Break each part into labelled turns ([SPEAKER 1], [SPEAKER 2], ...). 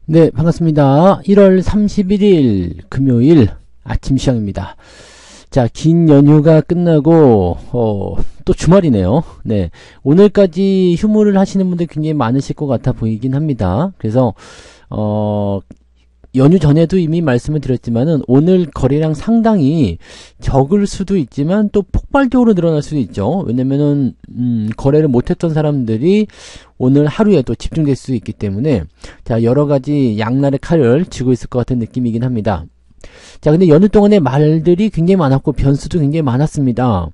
[SPEAKER 1] 네, 반갑습니다. 1월 31일 금요일 아침 시황입니다. 자, 긴 연휴가 끝나고 또 주말이네요. 네, 오늘까지 휴무를 하시는 분들 굉장히 많으실 것 같아 보이긴 합니다. 그래서 연휴 전에도 이미 말씀을 드렸지만은 오늘 거래량 상당히 적을 수도 있지만 또 폭발적으로 늘어날 수도 있죠. 왜냐면은 거래를 못했던 사람들이 오늘 하루에 또 집중될 수 있기 때문에 자, 여러가지 양날의 칼을 쥐고 있을 것 같은 느낌이긴 합니다. 자, 근데 연휴 동안에 말들이 굉장히 많았고 변수도 굉장히 많았습니다.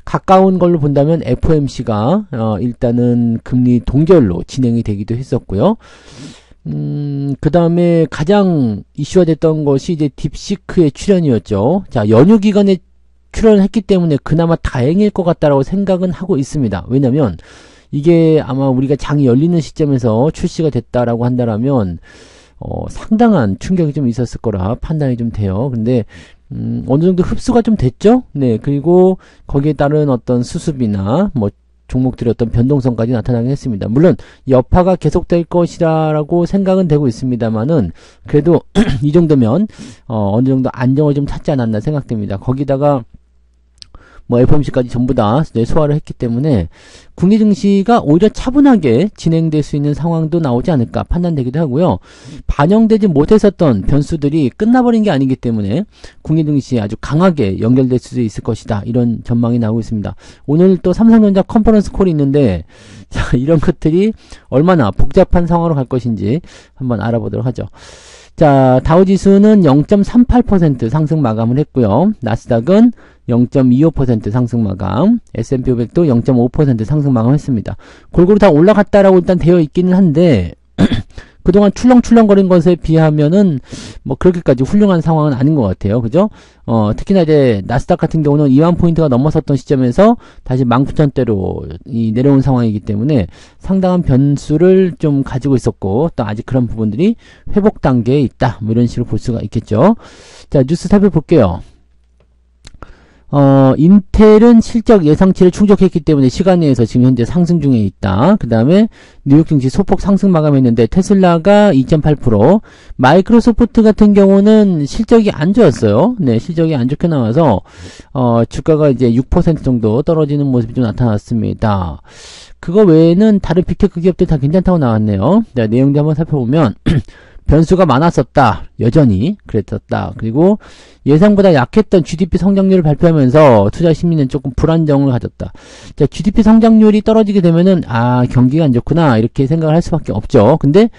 [SPEAKER 1] 가까운 걸로 본다면 FOMC가 일단은 금리 동결로 진행이 되기도 했었고요. 그 다음에 가장 이슈화 됐던 것이 이제 딥시크의 출연이었죠. 자, 연휴 기간에 출연했기 때문에 그나마 다행일 것 같다라고 생각은 하고 있습니다. 왜냐면 이게 아마 우리가 장이 열리는 시점에서 출시가 됐다라고 한다라면 상당한 충격이 좀 있었을 거라 판단이 좀 돼요. 근데 어느 정도 흡수가 좀 됐죠? 네, 그리고 거기에 따른 어떤 수습이나 뭐 종목들의 어떤 변동성까지 나타나긴 했습니다. 물론 여파가 계속될 것이라고 생각은 되고 있습니다만은 그래도 이 정도면 어느 정도 안정을 좀 찾지 않았나 생각됩니다. 거기다가 뭐 FOMC까지 전부 다 소화를 했기 때문에 국내 증시가 오히려 차분하게 진행될 수 있는 상황도 나오지 않을까 판단되기도 하고요. 반영되지 못했었던 변수들이 끝나버린 게 아니기 때문에 국내 증시에 아주 강하게 연결될 수도 있을 것이다. 이런 전망이 나오고 있습니다. 오늘 또 삼성전자 컨퍼런스 콜이 있는데 자, 이런 것들이 얼마나 복잡한 상황으로 갈 것인지 한번 알아보도록 하죠. 자, 다우지수는 0.38% 상승 마감을 했고요. 나스닥은 0.25% 상승 마감, S&P 500도 0.5% 상승 마감했습니다. 골고루 다 올라갔다라고 일단 되어 있기는 한데 그동안 출렁출렁거린 것에 비하면은 뭐 그렇게까지 훌륭한 상황은 아닌 것 같아요. 그죠? 특히나 이제 나스닥 같은 경우는 2만 포인트가 넘어섰던 시점에서 다시 19,000대로 내려온 상황이기 때문에 상당한 변수를 좀 가지고 있었고 또 아직 그런 부분들이 회복 단계에 있다. 뭐 이런 식으로 볼 수가 있겠죠. 자, 뉴스 살펴볼게요. 인텔은 실적 예상치를 충족했기 때문에 시간 내에서 지금 현재 상승 중에 있다. 그 다음에 뉴욕 증시 소폭 상승 마감했는데 테슬라가 2.8%, 마이크로소프트 같은 경우는 실적이 안 좋았어요. 네, 실적이 안 좋게 나와서 주가가 이제 6% 정도 떨어지는 모습이 좀 나타났습니다. 그거 외에는 다른 빅테크 기업들 다 괜찮다고 나왔네요. 자, 내용도 한번 살펴보면 변수가 많았었다. 여전히 그랬었다. 그리고 예상보다 약했던 GDP 성장률을 발표하면서 투자 심리는 조금 불안정을 가졌다. 자, GDP 성장률이 떨어지게 되면은 경기가 안 좋구나 이렇게 생각을 할 수밖에 없죠. 근데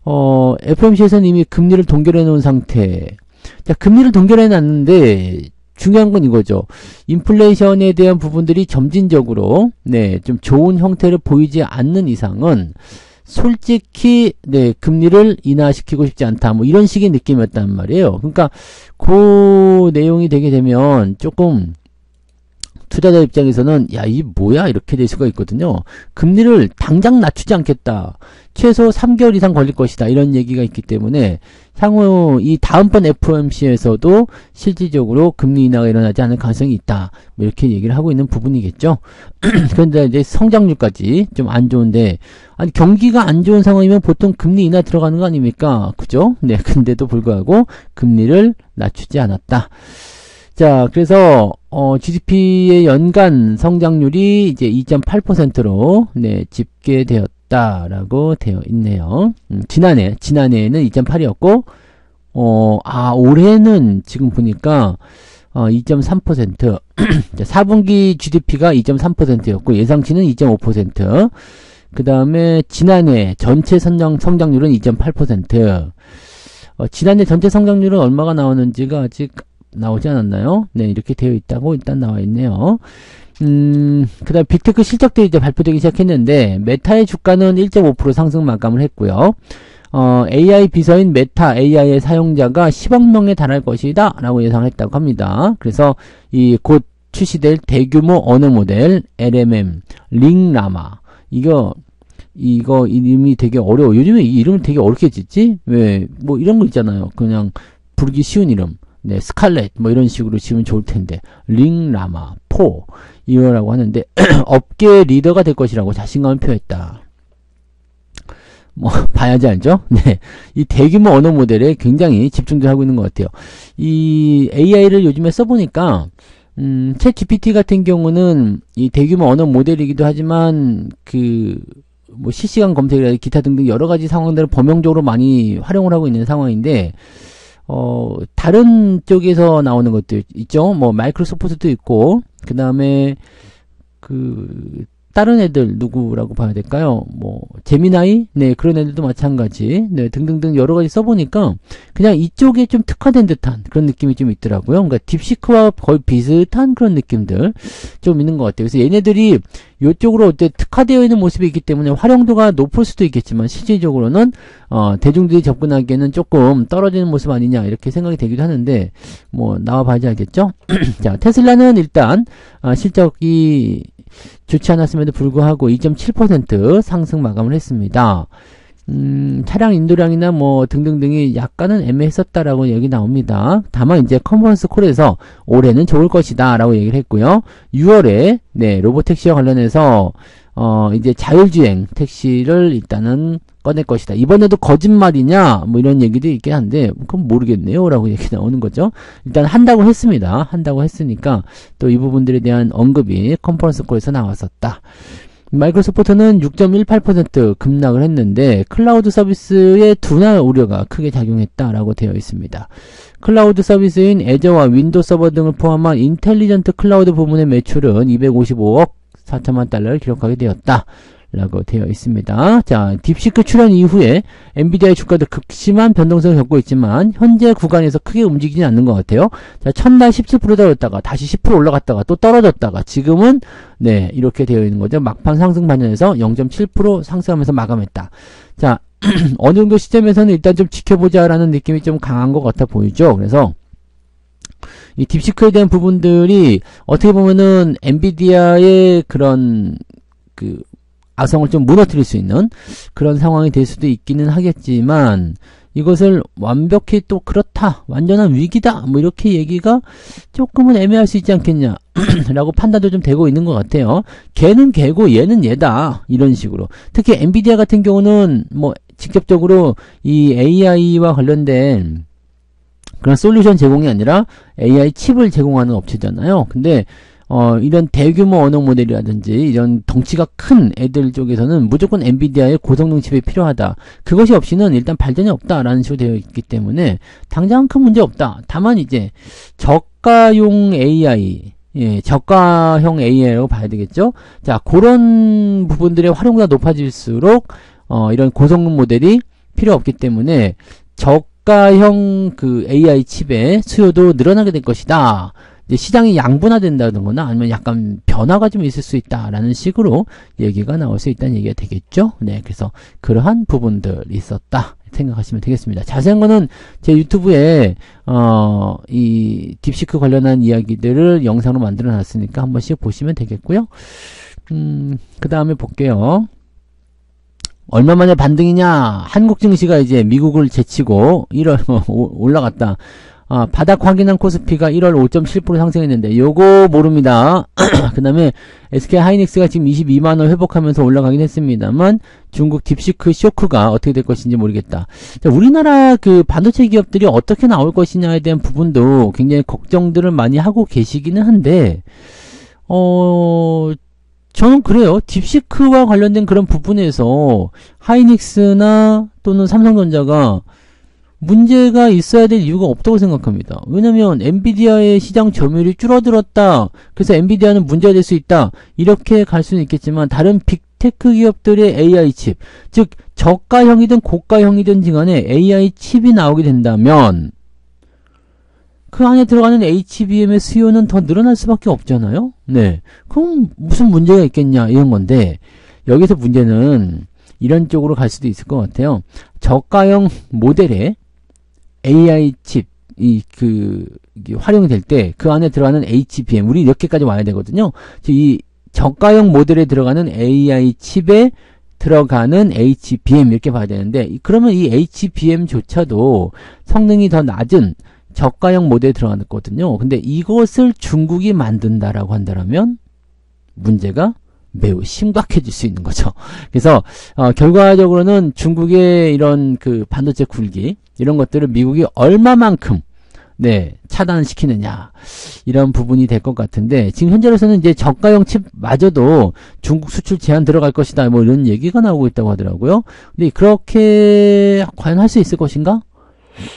[SPEAKER 1] FOMC에서는 이미 금리를 동결해 놓은 상태. 자, 금리를 동결해 놨는데 중요한 건 이거죠. 인플레이션에 대한 부분들이 점진적으로 좀 좋은 형태를 보이지 않는 이상은 솔직히 금리를 인하시키고 싶지 않다. 뭐 이런 식의 느낌이었단 말이에요. 그러니까 그 내용이 되게 되면 조금 투자자 입장에서는 이 뭐야 이렇게 될 수가 있거든요. 금리를 당장 낮추지 않겠다. 최소 3개월 이상 걸릴 것이다. 이런 얘기가 있기 때문에 향후 이 다음번 FOMC에서도 실질적으로 금리 인하가 일어나지 않을 가능성이 있다. 뭐 이렇게 얘기를 하고 있는 부분이겠죠. 그런데 이제 성장률까지 좀 안 좋은데 아니 경기가 안 좋은 상황이면 보통 금리 인하 들어가는 거 아닙니까? 그죠? 네, 근데도 불구하고 금리를 낮추지 않았다. 자, 그래서 GDP의 연간 성장률이 이제 2.8%로 집계되었다라고 되어 있네요. 지난해에는 2.8이었고 올해는 지금 보니까 2.3% 4분기 GDP가 2.3%였고 예상치는 2.5%. 그 다음에 지난해 전체 성장률은 2.8%. 지난해 전체 성장률은 얼마가 나오는지가 아직 나오지 않았나요? 네, 이렇게 되어 있다고 일단 나와 있네요. 그 다음 빅테크 실적들이 이제 발표되기 시작했는데 메타의 주가는 1.5% 상승 마감을 했고요. AI 비서인 메타 AI의 사용자가 10억 명에 달할 것이다 라고 예상했다고 합니다. 그래서 이 곧 출시될 대규모 언어 모델 LMM 링라마 이거 이름이 되게 어려워. 요즘에 이 이름을 되게 어렵게 짓지? 왜 뭐 이런 거 있잖아요. 그냥 부르기 쉬운 이름. 네, 스칼렛 뭐 이런 식으로 지으면 좋을 텐데 링라마 4 이거라고 하는데 업계 리더가 될 것이라고 자신감을 표했다. 뭐 봐야지 알죠? 네, 이 대규모 언어 모델에 굉장히 집중도 하고 있는 것 같아요. 이 AI를 요즘에 써보니까 챗 GPT 같은 경우는 이 대규모 언어 모델이기도 하지만 뭐 실시간 검색이라든지 기타 등등 여러 가지 상황들을 범용적으로 많이 활용을 하고 있는 상황인데 다른 쪽에서 나오는 것도 있죠. 뭐 마이크로소프트도 있고 그 다음에 다른 애들 누구라고 봐야 될까요? 뭐 제미나이, 네, 그런 애들도 마찬가지, 네, 등등등 여러 가지 써보니까 그냥 이쪽에 좀 특화된 듯한 그런 느낌이 좀 있더라고요. 그러니까 딥시크와 거의 비슷한 그런 느낌들 좀 있는 것 같아요. 그래서 얘네들이 이쪽으로 어때 특화되어 있는 모습이 있기 때문에 활용도가 높을 수도 있겠지만 실질적으로는 대중들이 접근하기에는 조금 떨어지는 모습 아니냐 이렇게 생각이 되기도 하는데 뭐 나와봐야지 알겠죠? 자, 테슬라는 일단 실적이 좋지 않았음에도 불구하고 2.7% 상승 마감을 했습니다. 차량 인도량이나 뭐 등등등이 약간은 애매했었다라고 얘기 나옵니다. 다만 이제 컨퍼런스 콜에서 올해는 좋을 것이다 라고 얘기를 했고요. 6월에 네, 로보택시와 관련해서 이제 자율주행 택시를 일단은 꺼낼 것이다. 이번에도 거짓말이냐 뭐 이런 얘기도 있긴 한데 그건 모르겠네요 라고 얘기 나오는 거죠. 일단 한다고 했습니다. 한다고 했으니까 또 이 부분들에 대한 언급이 컨퍼런스 콜에서 나왔었다. 마이크로소프트는 6.18% 급락을 했는데 클라우드 서비스의 둔화 우려가 크게 작용했다라고 되어 있습니다. 클라우드 서비스인 애저와 윈도우 서버 등을 포함한 인텔리전트 클라우드 부문의 매출은 255억 4천만 달러를 기록하게 되었다. 라고 되어 있습니다. 자, 딥시크 출현 이후에 엔비디아의 주가도 극심한 변동성을 겪고 있지만 현재 구간에서 크게 움직이지 않는 것 같아요. 자, 첫날 17% 떨어졌다가 다시 10% 올라갔다가 또 떨어졌다가 지금은 네, 이렇게 되어 있는 거죠. 막판 상승 반전에서 0.7% 상승하면서 마감했다. 자, 어느 정도 시점에서는 일단 좀 지켜보자라는 느낌이 좀 강한 것 같아 보이죠. 그래서 이 딥시크에 대한 부분들이 어떻게 보면은 엔비디아의 그런 아성을 좀 무너뜨릴 수 있는 그런 상황이 될 수도 있기는 하겠지만 이것을 완벽히 또 그렇다, 완전한 위기다 뭐 이렇게 얘기가 조금은 애매할 수 있지 않겠냐 라고 판단도 좀 되고 있는 것 같아요. 걔는 걔고 얘는 얘다 이런 식으로. 특히 엔비디아 같은 경우는 뭐 직접적으로 이 AI와 관련된 그런 솔루션 제공이 아니라 AI 칩을 제공하는 업체잖아요. 근데 이런 대규모 언어 모델이라든지 이런 덩치가 큰 애들 쪽에서는 무조건 엔비디아의 고성능 칩이 필요하다. 그것이 없이는 일단 발전이 없다라는 식으로 되어 있기 때문에 당장 큰 문제 없다. 다만 이제 저가용 AI, 예, 저가형 AI라고 봐야 되겠죠. 자, 그런 부분들의 활용도가 높아질수록 이런 고성능 모델이 필요 없기 때문에 저가형 AI 칩의 수요도 늘어나게 될 것이다. 이제 시장이 양분화된다거나 아니면 약간 변화가 좀 있을 수 있다라는 식으로 얘기가 나올 수 있다는 얘기가 되겠죠. 네, 그래서 그러한 부분들이 있었다 생각하시면 되겠습니다. 자세한 거는 제 유튜브에 이 딥시크 관련한 이야기들을 영상으로 만들어 놨으니까 한 번씩 보시면 되겠고요. 그 다음에 볼게요. 얼마 만에 반등이냐? 한국 증시가 이제 미국을 제치고 1월 올라갔다. 바닥 확인한 코스피가 1월 5.7% 상승했는데 요거 모릅니다. 그 다음에 SK 하이닉스가 지금 22만원 회복하면서 올라가긴 했습니다만 중국 딥시크 쇼크가 어떻게 될 것인지 모르겠다. 자, 우리나라 반도체 기업들이 어떻게 나올 것이냐에 대한 부분도 굉장히 걱정들을 많이 하고 계시기는 한데 저는 그래요. 딥시크와 관련된 그런 부분에서 하이닉스나 또는 삼성전자가 문제가 있어야 될 이유가 없다고 생각합니다. 왜냐면 엔비디아의 시장 점유율이 줄어들었다. 그래서 엔비디아는 문제가 될 수 있다. 이렇게 갈 수는 있겠지만 다른 빅테크 기업들의 AI 칩, 즉 저가형이든 고가형이든 간에 AI 칩이 나오게 된다면 그 안에 들어가는 HBM의 수요는 더 늘어날 수밖에 없잖아요. 네, 그럼 무슨 문제가 있겠냐 이런 건데 여기서 문제는 이런 쪽으로 갈 수도 있을 것 같아요. 저가형 모델에 AI 칩이 활용이 될 때 그 안에 들어가는 HBM 우리 이렇게까지 와야 되거든요. 이 저가형 모델에 들어가는 AI 칩에 들어가는 HBM 이렇게 봐야 되는데 그러면 이 HBM조차도 성능이 더 낮은 저가형 모델에 들어가거든요. 근데 이것을 중국이 만든다라고 한다면 문제가 매우 심각해질 수 있는 거죠. 그래서 결과적으로는 중국의 이런 그 반도체 굴기 이런 것들을 미국이 얼마만큼 차단시키느냐 이런 부분이 될 것 같은데 지금 현재로서는 이제 저가형 칩마저도 중국 수출 제한 들어갈 것이다 뭐 이런 얘기가 나오고 있다고 하더라고요. 근데 그렇게 과연 할 수 있을 것인가?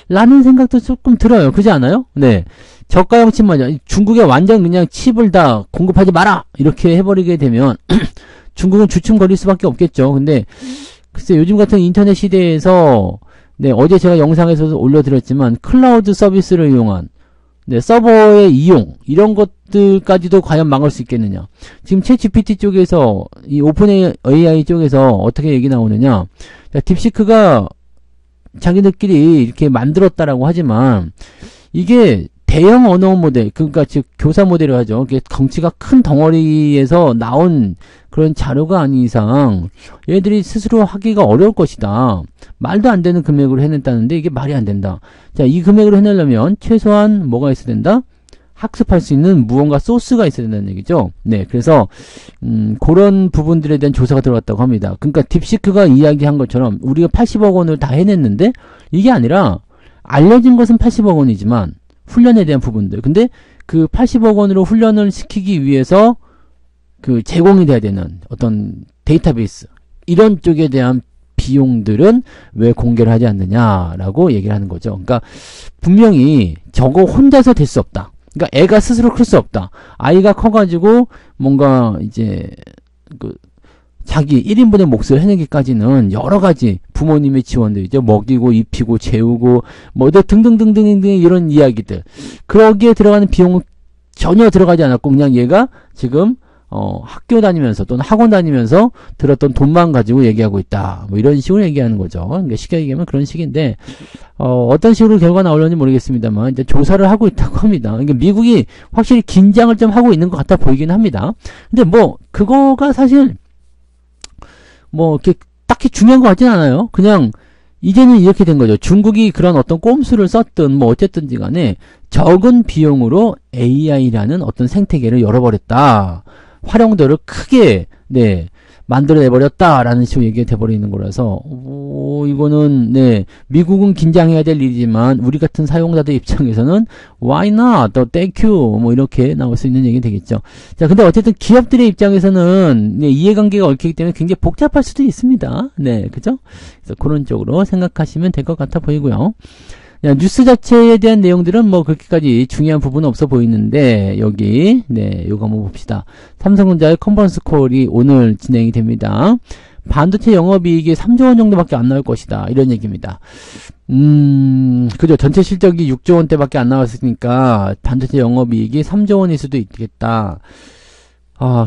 [SPEAKER 1] 라는 생각도 조금 들어요. 그렇지 않아요? 네. 저가형 칩마저 중국에 완전 그냥 칩을 다 공급하지 마라 이렇게 해버리게 되면 중국은 주춤거릴 수밖에 없겠죠. 근데 글쎄 요즘 같은 인터넷 시대에서 어제 제가 영상에서도 올려드렸지만 클라우드 서비스를 이용한 서버의 이용 이런 것들까지도 과연 막을 수 있겠느냐. 지금 챗GPT 쪽에서 이 오픈 AI 쪽에서 어떻게 얘기 나오느냐. 딥시크가 자기들끼리 이렇게 만들었다라고 하지만 이게 대형 언어 모델, 그러니까 즉 교사 모델을 하죠. 이게 덩치가 큰 덩어리에서 나온 그런 자료가 아닌 이상 얘들이 스스로 하기가 어려울 것이다. 말도 안 되는 금액으로 해냈다는데 이게 말이 안 된다. 자, 이 금액으로 해내려면 최소한 뭐가 있어야 된다? 학습할 수 있는 무언가 소스가 있어야 된다는 얘기죠. 그래서 그런 부분들에 대한 조사가 들어갔다고 합니다. 그러니까 딥시크가 이야기한 것처럼 우리가 80억 원을 다 해냈는데 이게 아니라 알려진 것은 80억 원이지만 훈련에 대한 부분들. 근데 그 80억 원으로 훈련을 시키기 위해서 그 제공이 돼야 되는 어떤 데이터베이스 이런 쪽에 대한 비용들은 왜 공개를 하지 않느냐라고 얘기를 하는 거죠. 그러니까 분명히 저거 혼자서 될 수 없다. 그러니까 애가 스스로 클 수 없다. 아이가 커가지고 뭔가 이제 그 자기 1인분의 몫을 해내기까지는 여러 가지 부모님의 지원도 있죠. 먹이고 입히고 재우고 뭐 등등등등 이런 이야기들. 그러기에 들어가는 비용은 전혀 들어가지 않았고 그냥 얘가 지금 학교 다니면서 또는 학원 다니면서 들었던 돈만 가지고 얘기하고 있다. 뭐 이런 식으로 얘기하는 거죠. 그러니까 쉽게 얘기하면 그런 식인데 어떤 식으로 결과가 나오려는지 모르겠습니다만 이제 조사를 하고 있다고 합니다. 그러니까 미국이 확실히 긴장을 좀 하고 있는 것 같아 보이긴 합니다. 근데 뭐 그거가 사실 뭐 이렇게 딱히 중요한 것 같진 않아요. 그냥 이제는 이렇게 된 거죠. 중국이 그런 어떤 꼼수를 썼든 뭐 어쨌든지 간에 적은 비용으로 AI라는 어떤 생태계를 열어버렸다. 활용도를 크게 만들어내버렸다라는 식으로 얘기가 돼버리는 거라서 이거는 미국은 긴장해야 될 일이지만 우리 같은 사용자들 입장에서는 why not, thank you 뭐 이렇게 나올 수 있는 얘기 되겠죠. 자, 근데 어쨌든 기업들의 입장에서는 이해관계가 얽히기 때문에 굉장히 복잡할 수도 있습니다. 그죠? 그래서 그런 쪽으로 생각하시면 될 것 같아 보이고요. 뉴스 자체에 대한 내용들은 뭐 그렇게까지 중요한 부분은 없어 보이는데 여기 요거 한번 봅시다. 삼성전자의 컨퍼런스 콜이 오늘 진행이 됩니다. 반도체 영업이익이 3조 원 정도밖에 안 나올 것이다. 이런 얘기입니다. 그죠. 전체 실적이 6조 원대밖에 안 나왔으니까 반도체 영업이익이 3조 원일 수도 있겠다.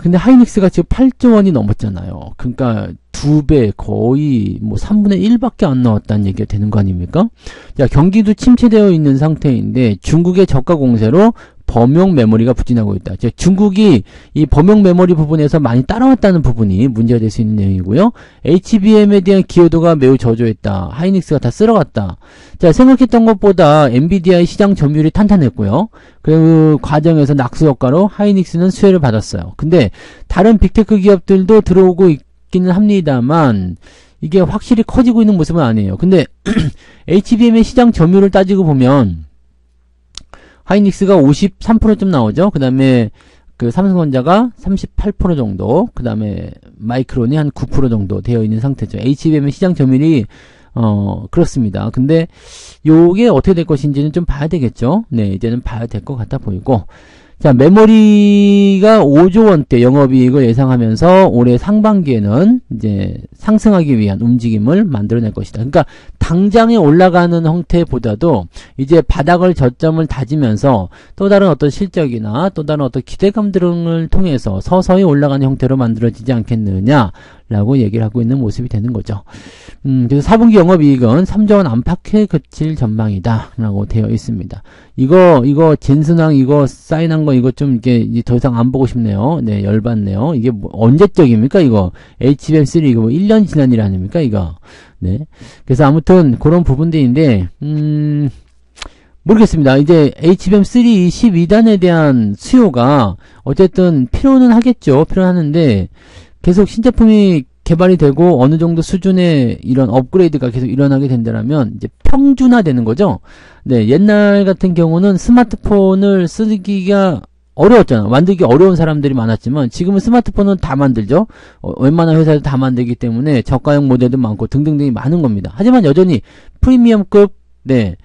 [SPEAKER 1] 근데 하이닉스가 지금 8조 원이 넘었잖아요. 그러니까 2배, 거의 뭐 3분의 1밖에 안 나왔다는 얘기가 되는 거 아닙니까? 자, 경기도 침체되어 있는 상태인데 중국의 저가 공세로 범용 메모리가 부진하고 있다. 즉 중국이 이 범용 메모리 부분에서 많이 따라왔다는 부분이 문제가 될 수 있는 내용이고요. HBM에 대한 기여도가 매우 저조했다. 하이닉스가 다 쓸어갔다. 자, 생각했던 것보다 엔비디아의 시장 점유율이 탄탄했고요. 그 과정에서 낙수 효과로 하이닉스는 수혜를 받았어요. 근데 다른 빅테크 기업들도 들어오고 있기는 합니다만 이게 확실히 커지고 있는 모습은 아니에요. 근데 HBM의 시장 점유율을 따지고 보면 하이닉스가 53%쯤 나오죠. 그 다음에 그 삼성전자가 38% 정도, 그 다음에 마이크론이 한 9% 정도 되어 있는 상태죠. HBM의 시장 점유율이 그렇습니다. 근데 요게 어떻게 될 것인지는 좀 봐야 되겠죠. 이제는 봐야 될 것 같아 보이고. 자, 메모리가 5조 원대 영업이익을 예상하면서 올해 상반기에는 이제 상승하기 위한 움직임을 만들어낼 것이다. 그러니까 당장에 올라가는 형태보다도 이제 바닥을 저점을 다지면서 또 다른 어떤 실적이나 또 다른 어떤 기대감 등을 통해서 서서히 올라가는 형태로 만들어지지 않겠느냐라고 얘기를 하고 있는 모습이 되는 거죠. 그래서 4분기 영업이익은 3조 원 안팎에 그칠 전망이다 라고 되어 있습니다. 이거 젠슨왕 이거 사인한 거 이거 좀 이게 더 이상 안 보고 싶네요. 열받네요. 이게 뭐 언제적입니까 이거? HBM3 이거 뭐 1년 지난 일 아닙니까 이거? 그래서 아무튼 그런 부분들인데 모르겠습니다. 이제 HBM3 12단에 대한 수요가 어쨌든 필요는 하겠죠. 필요하는데 계속 신제품이 개발이 되고 어느 정도 수준의 이런 업그레이드가 계속 일어나게 된다면 이제 평준화되는 거죠. 네, 옛날 같은 경우는 스마트폰을 쓰기가 어려웠잖아. 만들기 어려운 사람들이 많았지만 지금은 스마트폰은 다 만들죠. 웬만한 회사도 다 만들기 때문에 저가형 모델도 많고 등등등이 많은 겁니다. 하지만 여전히 프리미엄급 네.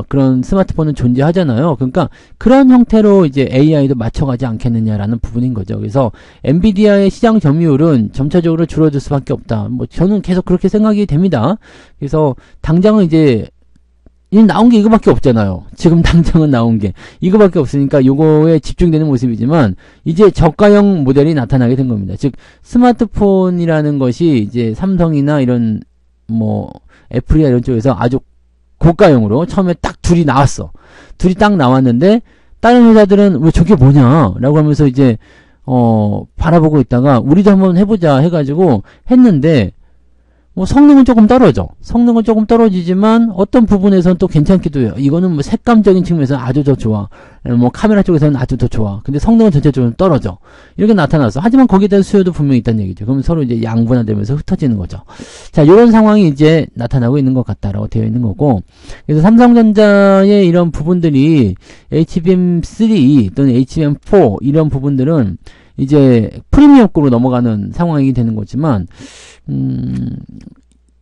[SPEAKER 1] 그런 스마트폰은 존재하잖아요. 그러니까 그런 형태로 이제 AI도 맞춰가지 않겠느냐라는 부분인 거죠. 그래서 엔비디아의 시장 점유율은 점차적으로 줄어들 수밖에 없다. 뭐 저는 계속 그렇게 생각이 됩니다. 그래서 당장은 이제 나온 게 이거밖에 없잖아요. 지금 당장은 나온 게 이거밖에 없으니까 요거에 집중되는 모습이지만 이제 저가형 모델이 나타나게 된 겁니다. 즉 스마트폰이라는 것이 이제 삼성이나 이런 뭐 애플이나 이런 쪽에서 아주 고가형으로 처음에 딱 둘이 나왔어. 둘이 딱 나왔는데 다른 회사들은 왜 저게 뭐냐 라고 하면서 이제 바라보고 있다가 우리도 한번 해보자 해가지고 했는데 뭐 성능은 조금 떨어져. 성능은 조금 떨어지지만 어떤 부분에서는 또 괜찮기도 해요. 이거는 뭐 색감적인 측면에서 아주 더 좋아. 뭐 카메라 쪽에서는 아주 더 좋아. 근데 성능은 전체적으로 떨어져. 이렇게 나타났어. 하지만 거기에 대한 수요도 분명히 있다는 얘기죠. 그럼 서로 이제 양분화되면서 흩어지는 거죠. 자, 이런 상황이 이제 나타나고 있는 것 같다라고 되어 있는 거고. 그래서 삼성전자의 이런 부분들이 HBM3 또는 HBM4 이런 부분들은 이제 프리미엄급으로 넘어가는 상황이 되는 거지만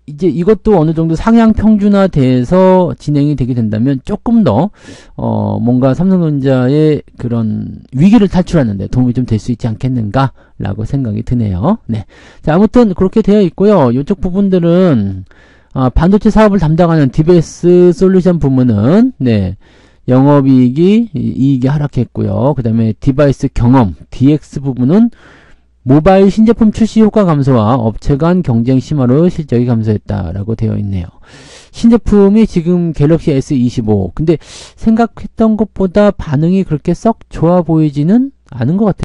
[SPEAKER 1] 이제 이것도 어느 정도 상향 평준화돼서 진행이 되게 된다면 조금 더 뭔가 삼성전자의 그런 위기를 탈출하는데 도움이 좀 될 수 있지 않겠는가라고 생각이 드네요. 네, 자 아무튼 그렇게 되어 있고요. 이쪽 부분들은 반도체 사업을 담당하는 디베이스 솔루션 부문은 네. 영업이익이 이익이 하락했고요. 그 다음에 디바이스 경험 DX 부분은 모바일 신제품 출시 효과 감소와 업체 간 경쟁 심화로 실적이 감소했다라고 되어 있네요. 신제품이 지금 갤럭시 S25 근데 생각했던 것보다 반응이 그렇게 썩 좋아 보이지는 않은 것 같아요.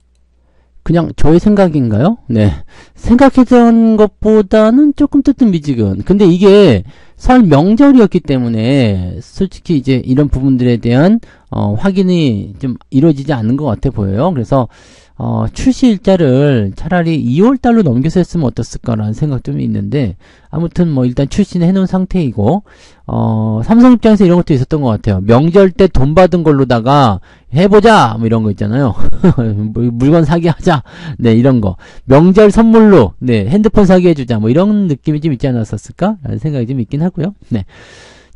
[SPEAKER 1] 그냥 저의 생각인가요? 네. 생각했던 것보다는 조금 뜨뜻미지근. 근데 이게 설 명절이었기 때문에 솔직히 이제 이런 부분들에 대한 확인이 좀 이루어지지 않는 것 같아 보여요. 그래서 출시 일자를 차라리 2월달로 넘겨서 했으면 어땠을까라는 생각 좀 있는데 아무튼 뭐 일단 출시는 해놓은 상태이고 삼성 입장에서 이런 것도 있었던 것 같아요. 명절 때 돈 받은 걸로다가 해보자 뭐 이런 거 있잖아요. 물건 사기 하자 네 이런 거 명절 선물로 네 핸드폰 사기 해주자 뭐 이런 느낌이 좀 있지 않았었을까 라는 생각이 좀 있긴 하고요. 네.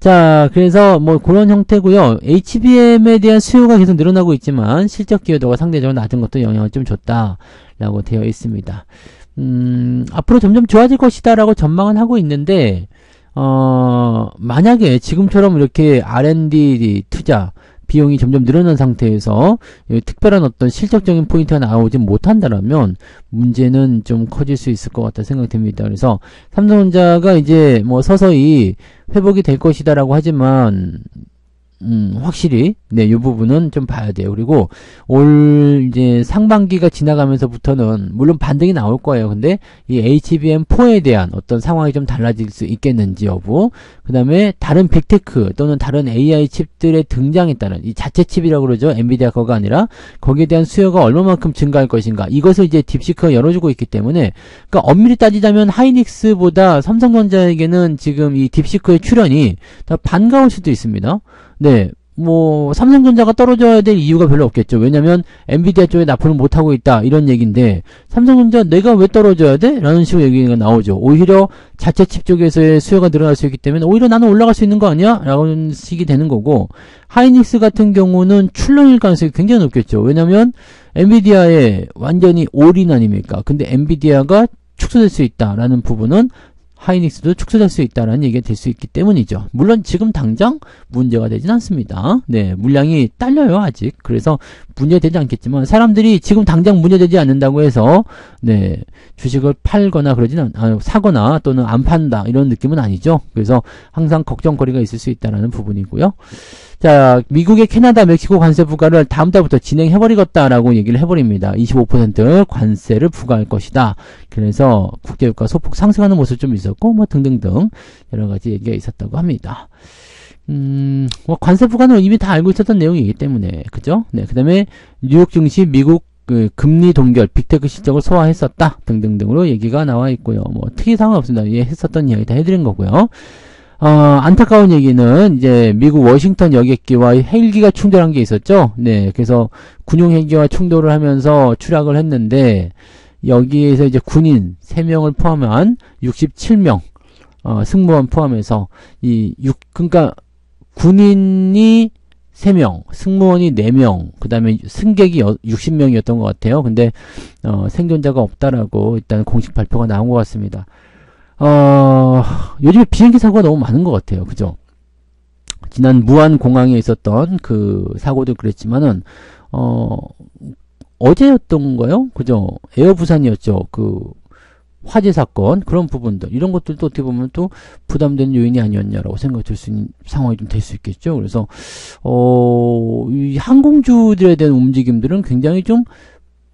[SPEAKER 1] 자, 그래서 뭐 그런 형태고요. HBM에 대한 수요가 계속 늘어나고 있지만 실적 기여도가 상대적으로 낮은 것도 영향을 좀 줬다라고 되어 있습니다. 앞으로 점점 좋아질 것이다라고 전망은 하고 있는데 만약에 지금처럼 이렇게 R&D 투자 비용이 점점 늘어난 상태에서 특별한 어떤 실적적인 포인트가 나오지 못한다라면 문제는 좀 커질 수 있을 것 같다 생각됩니다. 그래서 삼성전자가 이제 뭐 서서히 회복이 될 것이다라고 하지만 확실히 네, 이 부분은 좀 봐야 돼요. 그리고 올 이제 상반기가 지나가면서부터는 물론 반등이 나올 거예요. 근데 이 HBM4에 대한 어떤 상황이 좀 달라질 수 있겠는지 여부, 그 다음에 다른 빅테크 또는 다른 AI 칩들의 등장에 따른 이 자체 칩이라고 그러죠. 엔비디아 거가 아니라 거기에 대한 수요가 얼마만큼 증가할 것인가. 이것을 이제 딥시크가 열어주고 있기 때문에 그러니까 엄밀히 따지자면 하이닉스보다 삼성전자에게는 지금 이 딥시크의 출현이 더 반가울 수도 있습니다. 네, 뭐 삼성전자가 떨어져야 될 이유가 별로 없겠죠. 왜냐면 엔비디아 쪽에 납품을 못하고 있다 이런 얘기인데 삼성전자 내가 왜 떨어져야 돼? 라는 식으로 얘기가 나오죠. 오히려 자체 칩 쪽에서의 수요가 늘어날 수 있기 때문에 오히려 나는 올라갈 수 있는 거 아니야? 라는 식이 되는 거고, 하이닉스 같은 경우는 출렁일 가능성이 굉장히 높겠죠. 왜냐면 엔비디아의 완전히 올인 아닙니까? 근데 엔비디아가 축소될 수 있다라는 부분은 하이닉스도 축소될 수 있다라는 얘기가 될 수 있기 때문이죠. 물론 지금 당장 문제가 되진 않습니다. 네, 물량이 딸려요 아직. 그래서 문제되지 않겠지만 사람들이 지금 당장 문제되지 않는다고 해서 네, 주식을 팔거나 그러지는 사거나 또는 안 판다 이런 느낌은 아니죠. 그래서 항상 걱정거리가 있을 수 있다라는 부분이고요. 자, 미국의 캐나다, 멕시코 관세 부과를 다음 달부터 진행해버리겠다라고 얘기를 해버립니다. 25% 관세를 부과할 것이다. 그래서 국제유가 소폭 상승하는 모습 좀 있었고, 뭐 등등등 여러 가지 얘기가 있었다고 합니다. 뭐 관세 부과는 이미 다 알고 있었던 내용이기 때문에, 그죠? 네, 그 다음에 뉴욕 증시 미국 그 금리 동결, 빅테크 실적을 소화했었다 등등등으로 얘기가 나와 있고요. 뭐 특이사항은 없습니다. 예, 했었던 이야기 다 해드린 거고요. 안타까운 얘기는 이제 미국 워싱턴 여객기와 헬기가 충돌한 게 있었죠. 네, 그래서 군용 헬기와 충돌을 하면서 추락을 했는데 여기에서 이제 군인 3명을 포함한 67명, 승무원 포함해서 그러니까 군인이 3명, 승무원이 4명, 그 다음에 승객이 60명이었던 것 같아요. 근데, 생존자가 없다라고 일단 공식 발표가 나온 것 같습니다. 요즘에 비행기 사고가 너무 많은 것 같아요. 그죠? 지난 무안 공항에 있었던 그 사고도 그랬지만은, 어제였던 거요? 그죠? 에어 부산이었죠. 그, 화재 사건, 그런 부분들, 이런 것들도 어떻게 보면 또 부담되는 요인이 아니었냐라고 생각이 들 수 있는 상황이 좀 될 수 있겠죠. 그래서, 이 항공주들에 대한 움직임들은 굉장히 좀,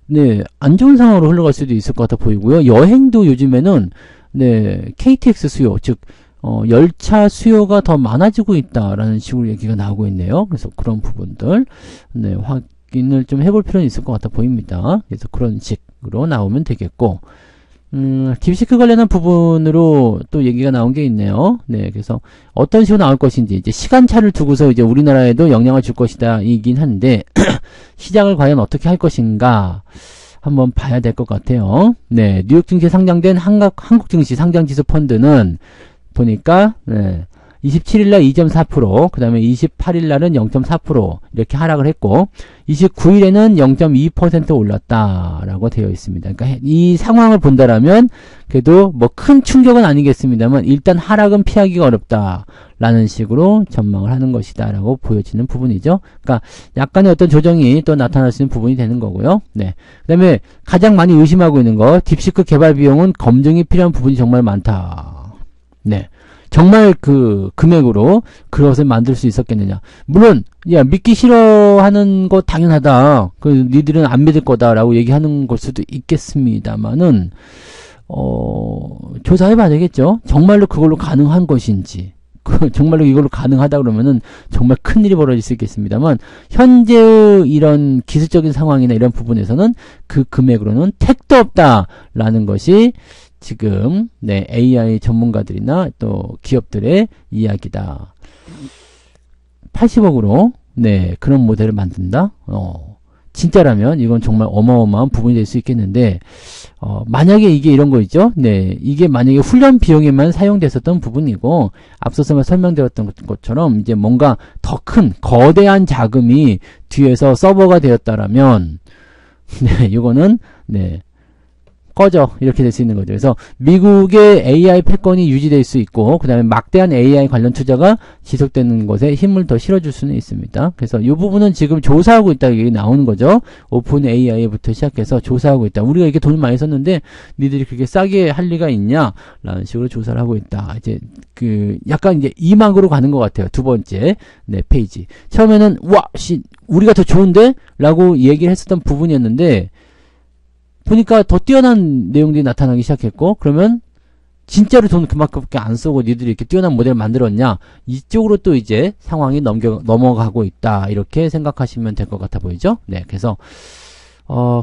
[SPEAKER 1] 네, 안 좋은 상황으로 흘러갈 수도 있을 것 같아 보이고요. 여행도 요즘에는, 네, KTX 수요, 즉, 열차 수요가 더 많아지고 있다라는 식으로 얘기가 나오고 있네요. 그래서 그런 부분들, 네, 확인을 좀 해볼 필요는 있을 것 같아 보입니다. 그래서 그런 식으로 나오면 되겠고, 딥시크 관련한 부분으로 또 얘기가 나온 게 있네요. 네, 그래서 어떤 식으로 나올 것인지, 이제 시간차를 두고서 이제 우리나라에도 영향을 줄 것이다, 이긴 한데, 시장을 과연 어떻게 할 것인가, 한번 봐야 될 것 같아요. 네, 뉴욕 증시에 상장된 한국 증시 상장지수 펀드는 보니까, 네, 27일날 2.4%, 그 다음에 28일날은 0.4% 이렇게 하락을 했고 29일에는 0.2% 올랐다라고 되어 있습니다. 그러니까 이 상황을 본다라면 그래도 뭐 큰 충격은 아니겠습니다만 일단 하락은 피하기가 어렵다라는 식으로 전망을 하는 것이다라고 보여지는 부분이죠. 그러니까 약간의 어떤 조정이 또 나타날 수 있는 부분이 되는 거고요. 네. 그 다음에 가장 많이 의심하고 있는 거, 딥시크 개발 비용은 검증이 필요한 부분이 정말 많다. 네. 정말 그 금액으로 그것을 만들 수 있었겠느냐. 물론 야 믿기 싫어하는 거 당연하다. 그 니들은 안 믿을 거다라고 얘기하는 걸 수도 있겠습니다만은 조사해봐야 되겠죠. 정말로 그걸로 가능한 것인지. 정말로 이걸로 가능하다 그러면은 정말 큰일이 벌어질 수 있겠습니다만 현재의 이런 기술적인 상황이나 이런 부분에서는 그 금액으로는 택도 없다라는 것이 지금 네 AI 전문가들이나 또 기업들의 이야기다. 80억으로 네 그런 모델을 만든다. 진짜라면 이건 정말 어마어마한 부분이 될 수 있겠는데 만약에 이게 이런 거 있죠. 네 이게 만약에 훈련 비용에만 사용됐었던 부분이고 앞서서 설명드렸던 것처럼 이제 뭔가 더 큰 거대한 자금이 뒤에서 서버가 되었다라면 네 이거는 네 꺼져 이렇게 될 수 있는 거죠. 그래서 미국의 AI 패권이 유지될 수 있고 그 다음에 막대한 AI 관련 투자가 지속되는 것에 힘을 더 실어줄 수는 있습니다. 그래서 이 부분은 지금 조사하고 있다 얘기 나오는 거죠. 오픈 AI부터 시작해서 조사하고 있다. 우리가 이렇게 돈을 많이 썼는데 니들이 그렇게 싸게 할 리가 있냐? 라는 식으로 조사를 하고 있다. 이제 그 약간 이제 이막으로 가는 것 같아요. 두 번째 네 페이지. 처음에는 우리가 더 좋은데? 라고 얘기를 했었던 부분이었는데 보니까 더 뛰어난 내용들이 나타나기 시작했고 그러면 진짜로 돈 그만큼밖에 안 쓰고 니들이 이렇게 뛰어난 모델을 만들었냐 이쪽으로 또 이제 상황이 넘어가고 있다 이렇게 생각하시면 될 것 같아 보이죠. 네 그래서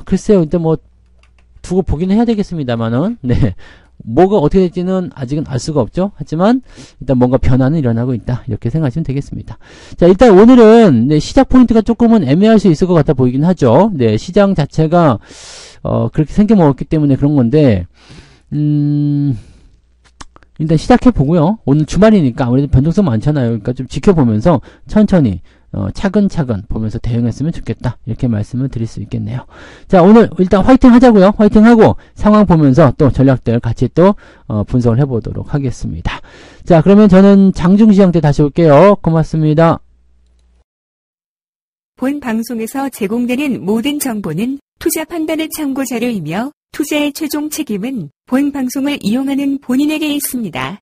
[SPEAKER 1] 글쎄요 일단 뭐 두고 보기는 해야 되겠습니다만은 네 뭐가 어떻게 될지는 아직은 알 수가 없죠. 하지만 일단 뭔가 변화는 일어나고 있다 이렇게 생각하시면 되겠습니다. 자 일단 오늘은 네, 시작 포인트가 조금은 애매할 수 있을 것 같아 보이긴 하죠. 네 시장 자체가 그렇게 생겨먹었기 때문에 그런 건데, 일단 시작해보고요. 오늘 주말이니까 아무래도 변동성 많잖아요. 그러니까 좀 지켜보면서 천천히, 차근차근 보면서 대응했으면 좋겠다. 이렇게 말씀을 드릴 수 있겠네요. 자, 오늘 일단 화이팅 하자고요. 화이팅 하고 상황 보면서 또 전략들 같이 또, 분석을 해보도록 하겠습니다. 자, 그러면 저는 장중시장 때 다시 올게요. 고맙습니다.
[SPEAKER 2] 본 방송에서 제공되는 모든 정보는 투자 판단의 참고 자료이며 투자의 최종 책임은 본 방송을 이용하는 본인에게 있습니다.